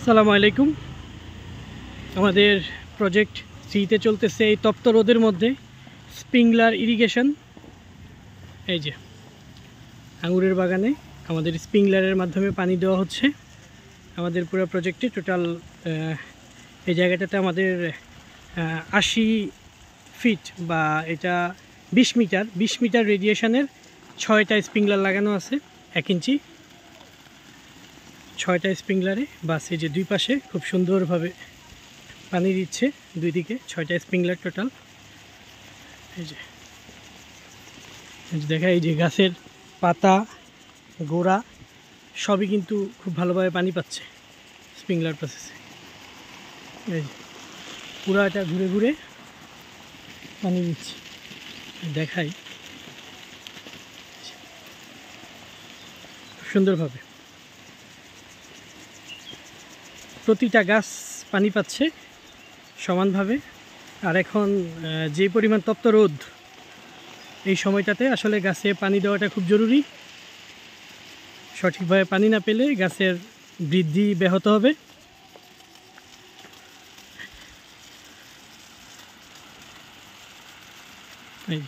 আসসালামু আলাইকুম। আমাদের প্রজেক্ট 3-তে চলতেছে এই তপ্ত রোদের মধ্যে স্প্রিংলার ইরিগেশন। এই যে আঙুরের বাগানে আমাদের স্প্রিংলারের মাধ্যমে পানি দেওয়া হচ্ছে। আমাদের পুরো প্রজেক্টে টোটাল এই জায়গাটাতে আমাদের 80 ফিট বা এটা 20 মিটার রেডিয়েশনের 6টা স্প্রিংলার লাগানো আছে। 1 ইঞ্চি 6টা স্প্রিংলারে বাস এই যে দুই পাশে খুব সুন্দরভাবে পানি দিচ্ছে, দুই দিকে 6টা স্প্রিংলার টোটাল। এই যে দেখা, এই যে গাছের পাতা গোড়া সবই কিন্তু খুব ভালোভাবে পানি পাচ্ছে স্প্রিংলার প্রসেসে। এই যে পুরাটা ঘুরে ঘুরে পানি দিচ্ছে, দেখাই খুব সুন্দরভাবে প্রতিটা গাছ পানি পাচ্ছে সমানভাবে। আর এখন যে পরিমাণ তপ্ত রোদ, এই সময়টাতে আসলে গাছে পানি দেওয়াটা খুব জরুরি। সঠিকভাবে পানি না পেলে গাছের বৃদ্ধি ব্যাহত হবে। এই